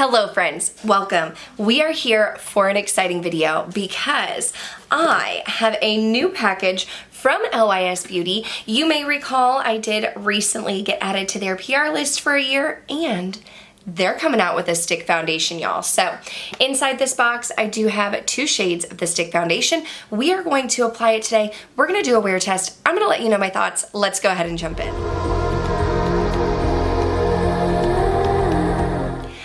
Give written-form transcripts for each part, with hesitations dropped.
Hello friends, welcome. We are here for an exciting video because I have a new package from LYS Beauty. You may recall I did recently get added to their PR list for a year, and they're coming out with a stick foundation, y'all. So inside this box, I do have 2 shades of the stick foundation. We are going to apply it today. We're gonna do a wear test. I'm gonna let you know my thoughts. Let's go ahead and jump in.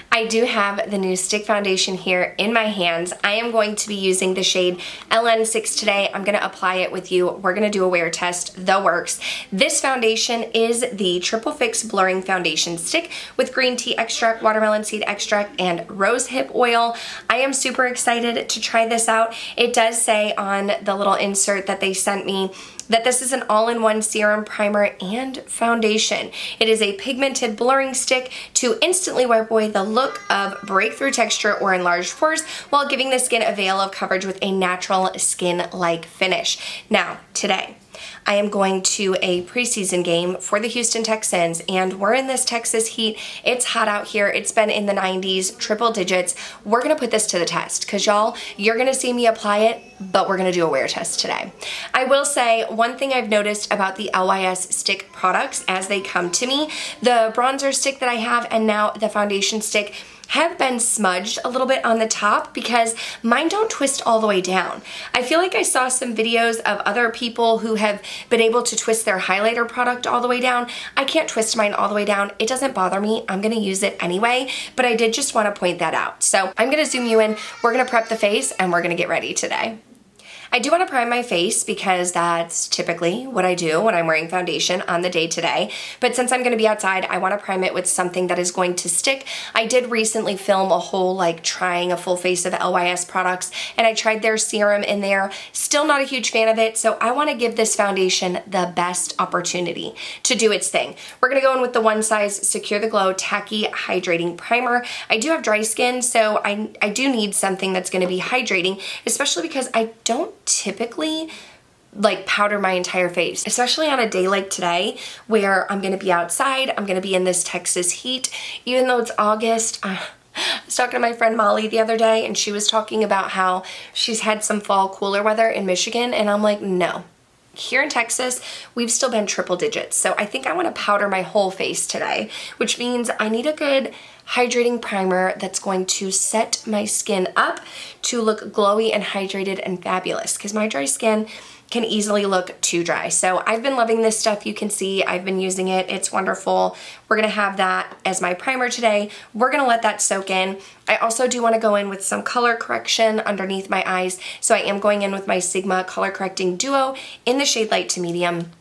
I do have the new stick foundation here in my hands. I am going to be using the shade LN6 today. I'm gonna apply it with you. We're gonna do a wear test, the works. This foundation is the Triple Fix Blurring Foundation Stick with green tea extract, watermelon seed extract, and rose hip oil. I am super excited to try this out. It does say on the little insert that they sent me that this is an all-in-one serum, primer, and foundation. It is a pigmented blurring stick to instantly wipe away the look of breakthrough texture or enlarged pores while giving the skin a veil of coverage with a natural skin-like finish. Now, today, I am going to a preseason game for the Houston Texans, and we're in this Texas heat. It's hot out here. It's been in the 90s, triple digits. We're gonna put this to the test because y'all, you're gonna see me apply it, but we're gonna do a wear test today. I will say one thing I've noticed about the LYS stick products as they come to me, the bronzer stick that I have and now the foundation stick have been smudged a little bit on the top because mine don't twist all the way down. I feel like I saw some videos of other people who have been able to twist their highlighter product all the way down. I can't twist mine all the way down. It doesn't bother me. I'm gonna use it anyway, but I did just wanna point that out. So I'm gonna zoom you in. We're gonna prep the face and we're gonna get ready today. I do want to prime my face because that's typically what I do when I'm wearing foundation on the day today. But since I'm going to be outside, I want to prime it with something that is going to stick. I did recently film a whole trying a full face of LYS products, and I tried their serum in there. Still not a huge fan of it, so I want to give this foundation the best opportunity to do its thing. We're going to go in with the One Size Secure the Glow Tacky Hydrating Primer. I do have dry skin, so I do need something that's going to be hydrating, especially because I don't typically powder my entire face, especially on a day like today where I'm gonna be outside, I'm gonna be in this Texas heat, even though it's August. I was talking to my friend Molly the other day and she was talking about how she's had some fall cooler weather in Michigan, and I'm like, no. Here in Texas, we've still been triple digits, so I think I want to powder my whole face today, which means I need a good hydrating primer that's going to set my skin up to look glowy and hydrated and fabulous, because my dry skin can easily look too dry. So I've been loving this stuff. You can see I've been using it. It's wonderful. We're gonna have that as my primer today. We're gonna let that soak in. I also do wanna go in with some color correction underneath my eyes. So I am going in with my Sigma Color Correcting Duo in the shade Light to Medium.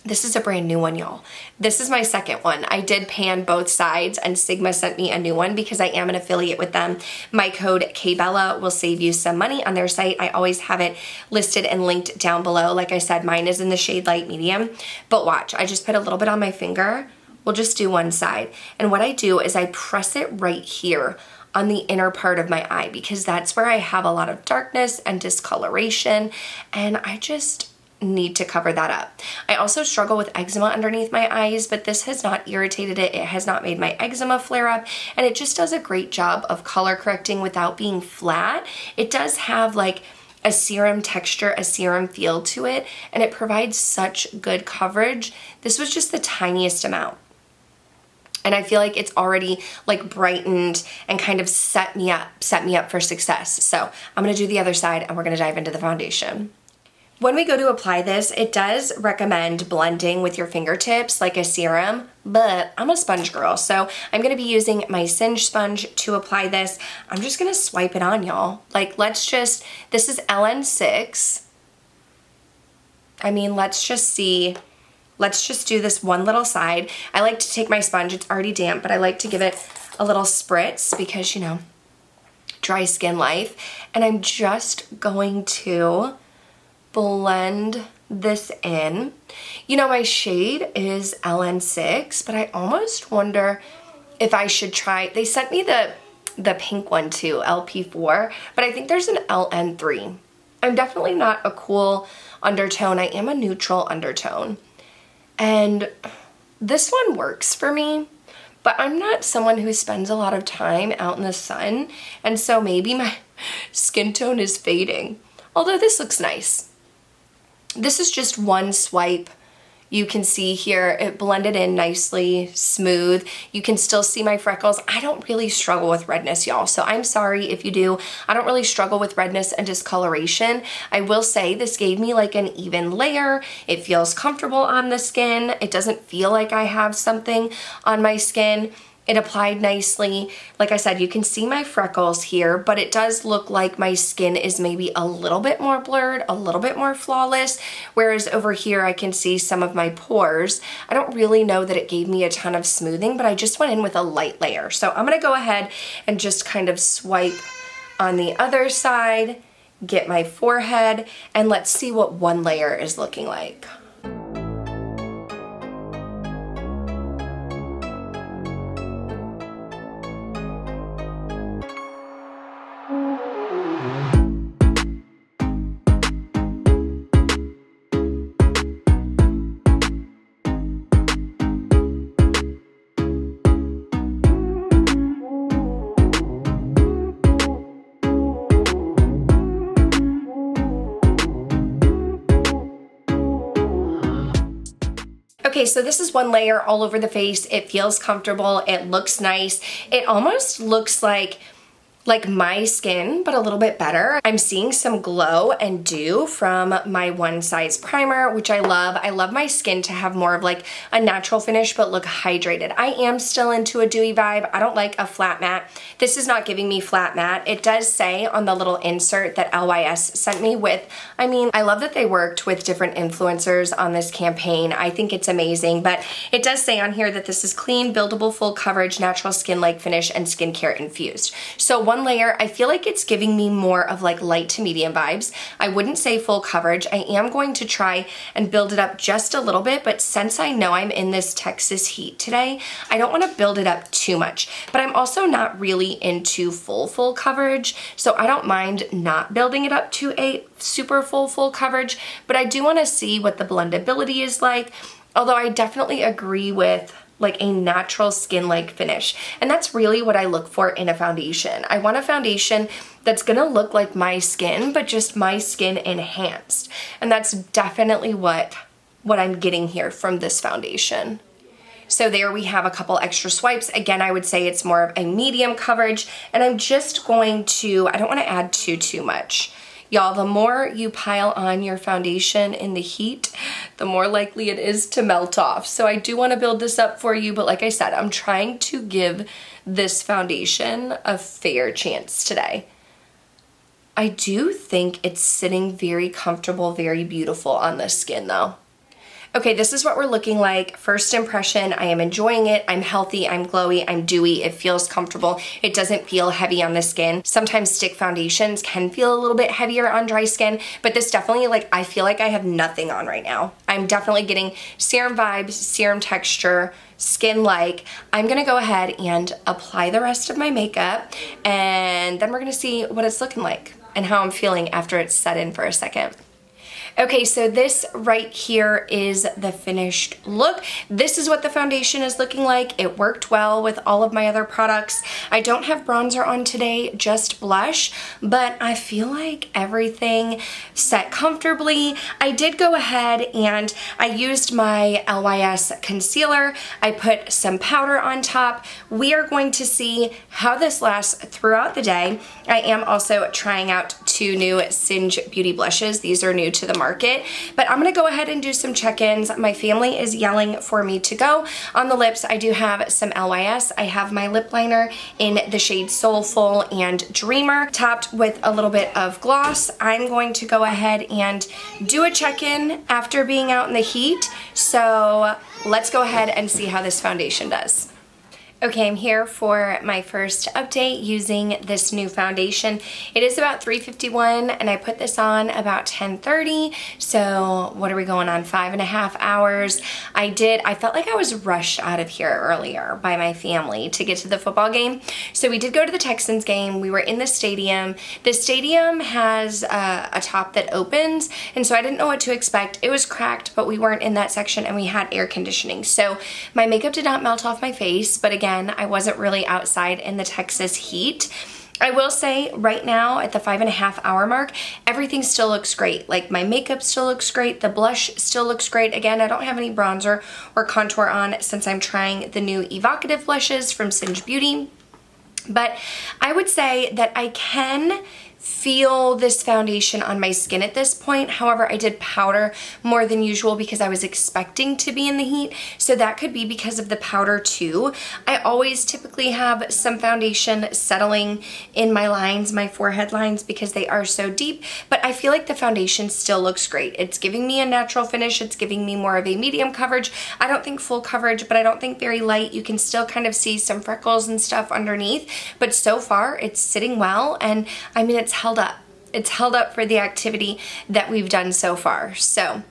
This is a brand new one, y'all. This is my second one. I did pan both sides and Sigma sent me a new one because I am an affiliate with them. My code Kbella will save you some money on their site. I always have it listed and linked down below. Like I said, mine is in the shade Light Medium. But watch, I just put a little bit on my finger. We'll just do one side. And what I do is I press it right here on the inner part of my eye because that's where I have a lot of darkness and discoloration. And I just need to cover that up. I also struggle with eczema underneath my eyes, but this has not irritated it. It has not made my eczema flare up, and it just does a great job of color correcting without being flat. It does have a serum texture, a serum feel to it, and it provides such good coverage. This was just the tiniest amount. And I feel like it's already brightened and kind of set me up for success. So I'm gonna do the other side and we're gonna dive into the foundation. When we go to apply this, it does recommend blending with your fingertips like a serum, but I'm a sponge girl, so I'm gonna be using my Singe sponge to apply this. I'm just gonna swipe it on, y'all. This is LN6. I mean, let's just do this one little side. I like to take my sponge, it's already damp, but I like to give it a little spritz because, you know, dry skin life. And I'm just going to blend this in. You know, my shade is LN6, but I almost wonder if I should try, they sent me the pink one too, LP4, but I think there's an LN3. I'm definitely not a cool undertone. I am a neutral undertone. And this one works for me, but I'm not someone who spends a lot of time out in the sun, and so maybe my skin tone is fading. Although this looks nice. This is just one swipe. You can see here, it blended in nicely, smooth. You can still see my freckles. I don't really struggle with redness, y'all, so I'm sorry if you do. I don't really struggle with redness and discoloration. I will say this gave me like an even layer. It feels comfortable on the skin. It doesn't feel like I have something on my skin. It applied nicely. Like I said, you can see my freckles here, but it does look like my skin is maybe a little bit more blurred, a little bit more flawless, whereas over here I can see some of my pores. I don't really know that it gave me a ton of smoothing, but I just went in with a light layer. So I'm gonna go ahead and just kind of swipe on the other side, get my forehead, and let's see what one layer is looking like. Okay, so this is one layer all over the face. It feels comfortable. It looks nice. It almost looks like my skin, but a little bit better. I'm seeing some glow and dew from my One Size primer, which I love. I love my skin to have more of like a natural finish, but look hydrated. I am still into a dewy vibe. I don't like a flat matte. This is not giving me flat matte. It does say on the little insert that LYS sent me with, I mean, I love that they worked with different influencers on this campaign. I think it's amazing, but it does say on here that this is clean, buildable, full coverage, natural skin-like finish, and skincare infused. So one layer, I feel like it's giving me more of like light to medium vibes. I wouldn't say full coverage. I am going to try and build it up just a little bit, but since I know I'm in this Texas heat today, I don't want to build it up too much. But I'm also not really into full coverage, so I don't mind not building it up to a super full coverage, but I do want to see what the blendability is like, although I definitely agree with like a natural skin-like finish. And that's really what I look for in a foundation. I want a foundation that's gonna look like my skin, but just my skin enhanced. And that's definitely what I'm getting here from this foundation. So there we have a couple extra swipes. Again, I would say it's more of a medium coverage, and I'm just going to, I don't wanna add too much. Y'all, the more you pile on your foundation in the heat, the more likely it is to melt off. So I do want to build this up for you, but like I said, I'm trying to give this foundation a fair chance today. I do think it's sitting very comfortable, very beautiful on this skin though. Okay, this is what we're looking like. First impression, I am enjoying it. I'm healthy, I'm glowy, I'm dewy. It feels comfortable. It doesn't feel heavy on the skin. Sometimes stick foundations can feel a little bit heavier on dry skin, but this definitely, like, I feel like I have nothing on right now. I'm definitely getting serum vibes, serum texture, skin-like. I'm gonna go ahead and apply the rest of my makeup, and then we're gonna see what it's looking like and how I'm feeling after it's set in for a second. Okay, so this right here is the finished look. This is what the foundation is looking like. It worked well with all of my other products. I don't have bronzer on today, just blush, but I feel like everything set comfortably. I did go ahead and I used my LYS concealer. I put some powder on top. We are going to see how this lasts throughout the day. I am also trying out 2 new Singe Beauty blushes. These are new to the market, but I'm gonna go ahead and do some check-ins. My family is yelling for me to go. On the lips, I do have some LYS. I have my lip liner in the shade Soulful and Dreamer, topped with a little bit of gloss. I'm going to go ahead and do a check-in after being out in the heat. So let's go ahead and see how this foundation does. Okay, I'm here for my first update using this new foundation. It is about 3:51 and I put this on about 10:30. So what are we going on, 5.5 hours? I felt like I was rushed out of here earlier by my family to get to the football game. So we did go to the Texans game. We were in the stadium. The stadium has a top that opens, and so I didn't know what to expect. It was cracked, but we weren't in that section and we had air conditioning. So my makeup did not melt off my face, but again, again, I wasn't really outside in the Texas heat. I will say right now at the 5.5 hour mark, everything still looks great. Like my makeup still looks great. The blush still looks great. Again, I don't have any bronzer or contour on since I'm trying the new evocative blushes from LYS Beauty. But I would say that I can feel this foundation on my skin at this point. However, I did powder more than usual because I was expecting to be in the heat, so that could be because of the powder too. I always typically have some foundation settling in my lines, my forehead lines, because they are so deep, but I feel like the foundation still looks great. It's giving me a natural finish. It's giving me more of a medium coverage. I don't think full coverage, but I don't think very light. You can still kind of see some freckles and stuff underneath, but so far it's sitting well, and I mean, it's held up. It's held up for the activity that we've done so far. So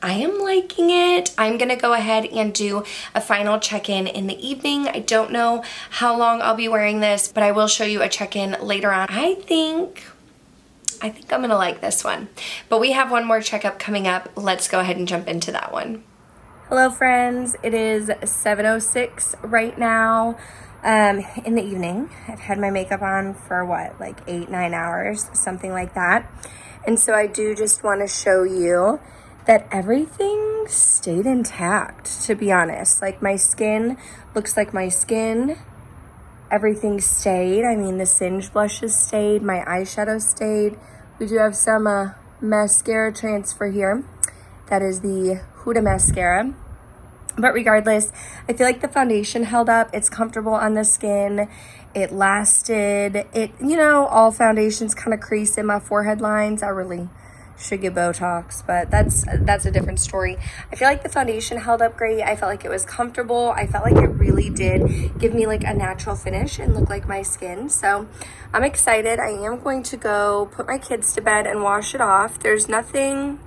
I am liking it. I'm gonna go ahead and do a final check-in in the evening. I don't know how long I'll be wearing this, but I will show you a check-in later on. I think I'm gonna like this one. But we have one more checkup coming up. Let's go ahead and jump into that one. Hello friends, it is 7:06 right now. In the evening. I've had my makeup on for what, like 8-9 hours, something like that. And so I do just want to show you that everything stayed intact, to be honest. Like my skin looks like my skin. Everything stayed. I mean, the Singe blushes stayed, my eyeshadow stayed. We do have some mascara transfer here. That is the Huda mascara. But regardless, I feel like the foundation held up. It's comfortable on the skin. It lasted. You know, all foundations kind of crease in my forehead lines. I really should get Botox, but that's a different story. I feel like the foundation held up great. I felt like it was comfortable. I felt like it really did give me like a natural finish and look like my skin. So I'm excited. I am going to go put my kids to bed and wash it off. There's nothing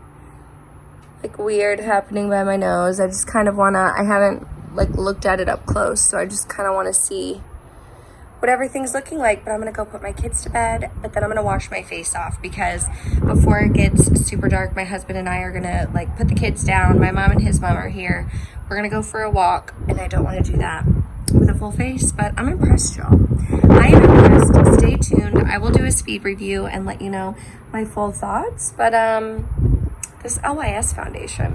like weird happening by my nose. I just kind of wanna, I haven't like looked at it up close, so I just kind of want to see what everything's looking like. But I'm gonna go put my kids to bed, but then I'm gonna wash my face off because before it gets super dark, my husband and I are gonna like put the kids down. My mom and his mom are here. We're gonna go for a walk, and I don't want to do that with a full face, but I'm impressed, y'all. I am impressed. Stay tuned. I will do a speed review and let you know my full thoughts, but this LYS foundation,